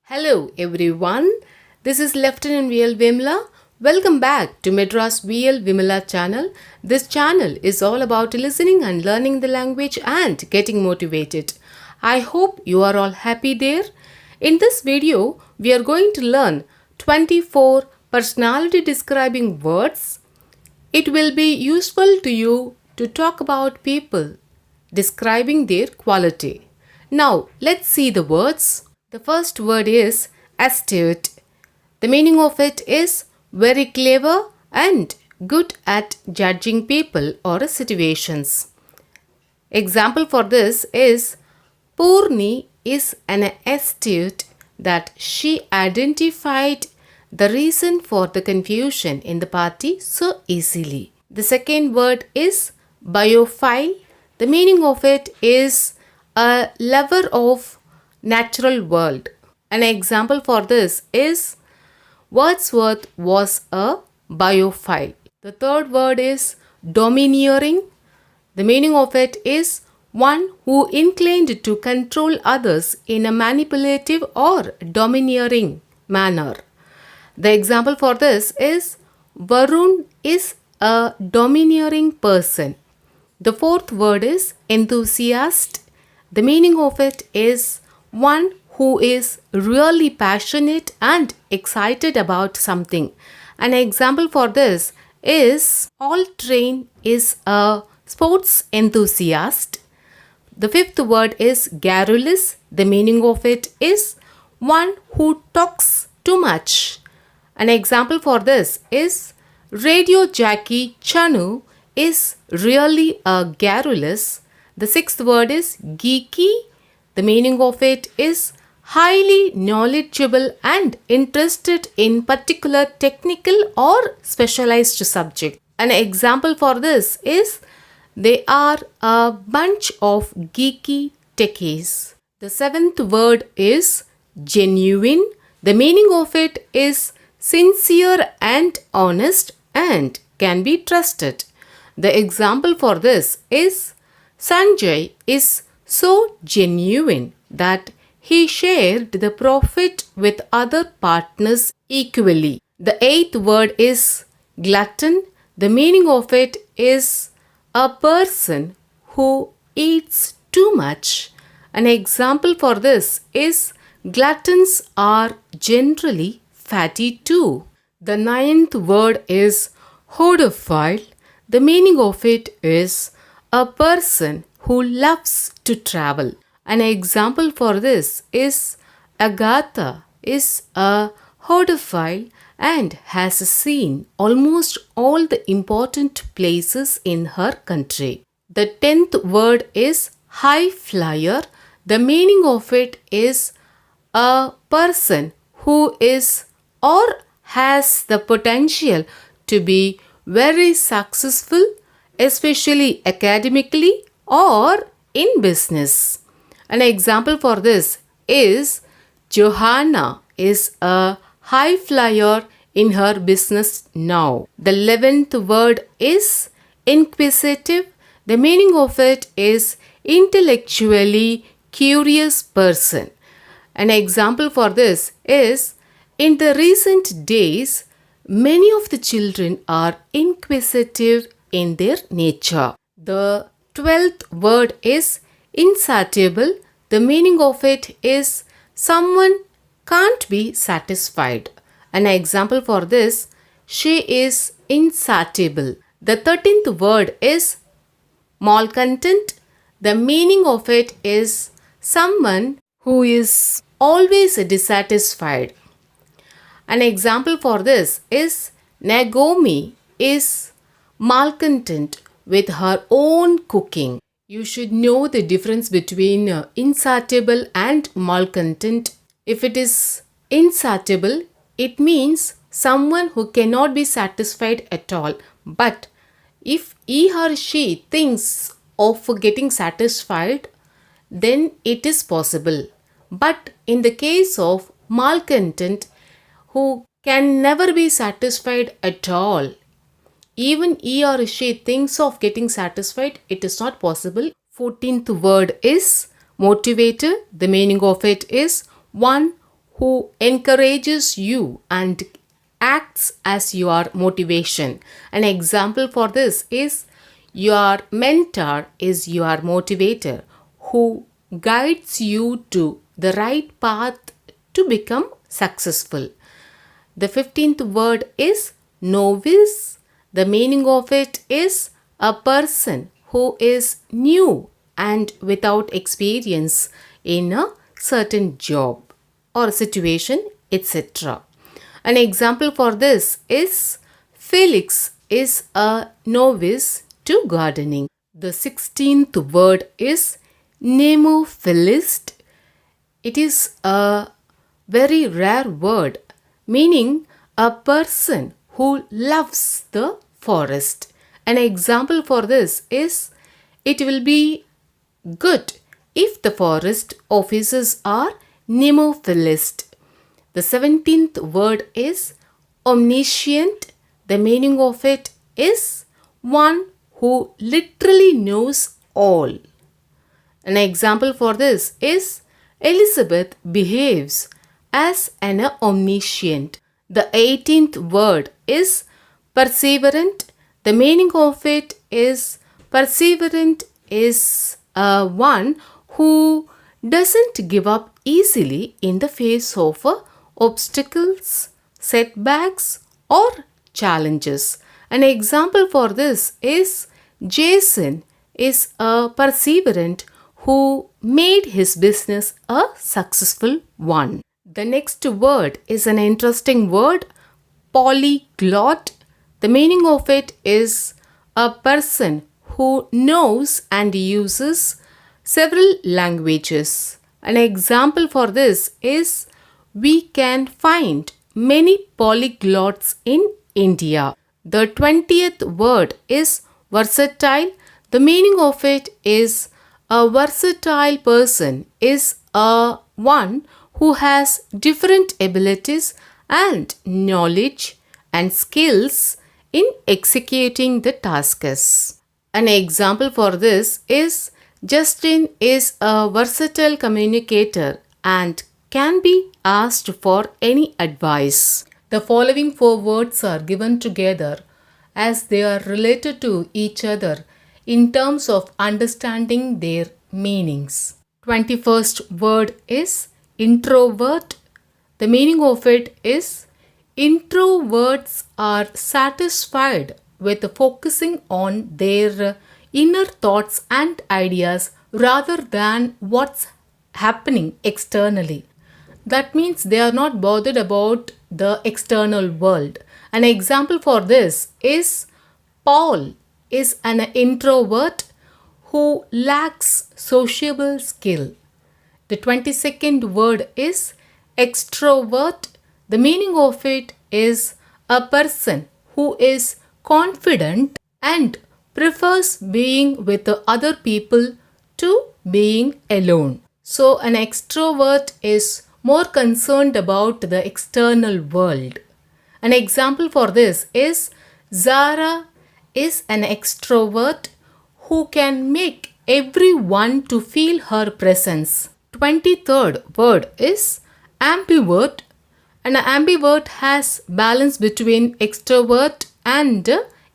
Hello everyone, this is Lieutenant VL Vimla. Welcome back to MADRAS VL Vimla channel. This channel is all about listening and learning the language and getting motivated. I hope you are all happy there. In this video, we are going to learn 24 personality describing words. It will be useful to you to talk about people describing their quality. Now, let's see the words. The first word is astute. The meaning of it is very clever and good at judging people or situations. Example for this is Purni is an astute that she identified the reason for the confusion in the party so easily. The second word is biophile. The meaning of it is a lover of natural world. An example for this is Wordsworth was a biophile. The third word is domineering. The meaning of it is one who inclined to control others in a manipulative or domineering manner. The example for this is Varun is a domineering person. The fourth word is enthusiast. The meaning of it is one who is really passionate and excited about something. An example for this is Altrain is a sports enthusiast. The fifth word is garrulous. The meaning of it is one who talks too much. An example for this is Radio Jockey Chanu is really a garrulous. The sixth word is geeky. The meaning of it is highly knowledgeable and interested in particular technical or specialized subject. An example for this is they are a bunch of geeky techies. The seventh word is genuine. The meaning of it is sincere and honest and can be trusted. The example for this is Sanjay is so genuine that he shared the profit with other partners equally. The eighth word is glutton. The meaning of it is a person who eats too much. An example for this is gluttons are generally fatty too. The ninth word is hodophile. The meaning of it is a person who loves to travel. An example for this is Agatha is a hodophile and has seen almost all the important places in her country. The 10th word is high flyer. The meaning of it is a person who is or has the potential to be very successful, especially academically or in business. An example for this is Johanna is a high flyer in her business now. The 11th word is inquisitive. The meaning of it is intellectually curious person. An example for this is in the recent days, many of the children are inquisitive in their nature. The 12th word is insatiable. The meaning of it is someone can't be satisfied. An example for this, she is insatiable. The 13th word is malcontent. The meaning of it is someone who is always dissatisfied. An example for this is Nagomi is malcontent with her own cooking. You should know the difference between insatiable and malcontent. If it is insatiable, it means someone who cannot be satisfied at all. But if he or she thinks of getting satisfied, then it is possible. But in the case of malcontent, who can never be satisfied at all, even he or she thinks of getting satisfied, it is not possible. 14th word is motivator. The meaning of it is one who encourages you and acts as your motivation. An example for this is your mentor is your motivator who guides you to the right path to become successful. The 15th word is novice. The meaning of it is a person who is new and without experience in a certain job or situation, etc. An example for this is Felix is a novice to gardening. The 16th word is nemophilist. It is a very rare word meaning a person who loves the forest. An example for this is it will be good if the forest officers are nemophilist. The 17th word is omniscient. The meaning of it is one who literally knows all. An example for this is Elizabeth behaves as an omniscient. The 18th word is perseverant. The meaning of it is perseverant is one who doesn't give up easily in the face of obstacles, setbacks, or challenges. An example for this is Jason is a perseverant who made his business a successful one. The next word is an interesting word, polyglot. The meaning of it is a person who knows and uses several languages. An example for this is we can find many polyglots in India. The 20th word is versatile. The meaning of it is a versatile person is a one who has different abilities and knowledge and skills in executing the tasks. An example for this is Justin is a versatile communicator and can be asked for any advice. The following four words are given together as they are related to each other in terms of understanding their meanings. 21st word is introvert. The meaning of it is introverts are satisfied with focusing on their inner thoughts and ideas rather than what's happening externally. That means they are not bothered about the external world. An example for this is Paul is an introvert who lacks sociable skill. The 22nd word is extrovert. The meaning of it is a person who is confident and prefers being with the other people to being alone. So an extrovert is more concerned about the external world. An example for this is Zara is an extrovert who can make everyone to feel her presence. 23rd word is ambivert. An ambivert has balance between extrovert and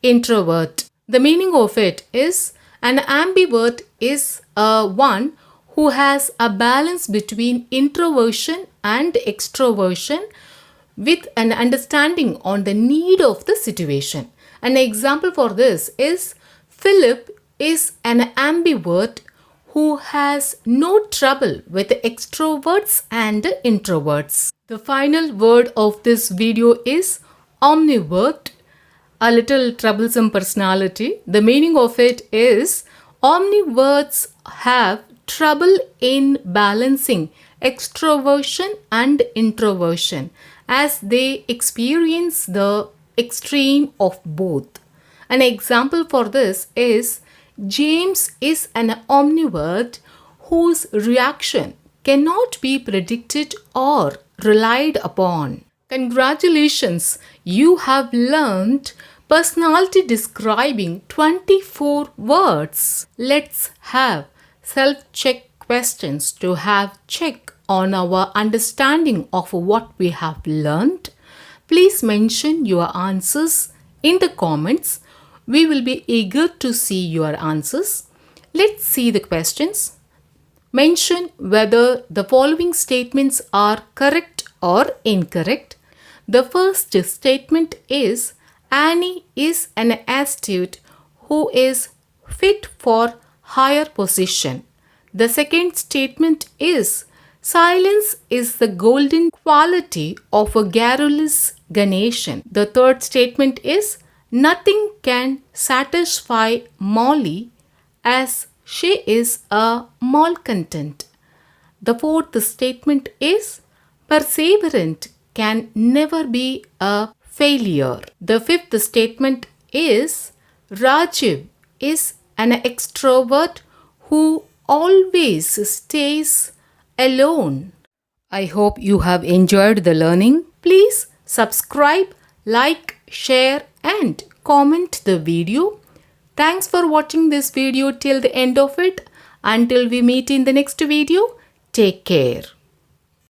introvert. The meaning of it is an ambivert is one who has a balance between introversion and extroversion with an understanding on the need of the situation. An example for this is Philip is an ambivert who has no trouble with extroverts and introverts. The final word of this video is omnivert, a little troublesome personality. The meaning of it is omniverts have trouble in balancing extroversion and introversion as they experience the extreme of both. An example for this is James is an omnivert whose reaction cannot be predicted or relied upon. Congratulations, you have learned personality describing 24 words. Let's have self-check questions to have check on our understanding of what we have learned? Please mention your answers in the comments. We will be eager to see your answers. Let's see the questions. Mention whether the following statements are correct or incorrect. The first statement is Annie is an astute who is fit for higher position. The second statement is silence is the golden quality of a garrulous Ganeshan. The third statement is nothing can satisfy Molly as she is a malcontent. The fourth statement is perseverant can never be a failure. The fifth statement is Rajiv is an extrovert who always stays alone. I hope you have enjoyed the learning. Please subscribe, like, share and comment the video. Thanks for watching this video till the end of it. Until we meet in the next video, take care.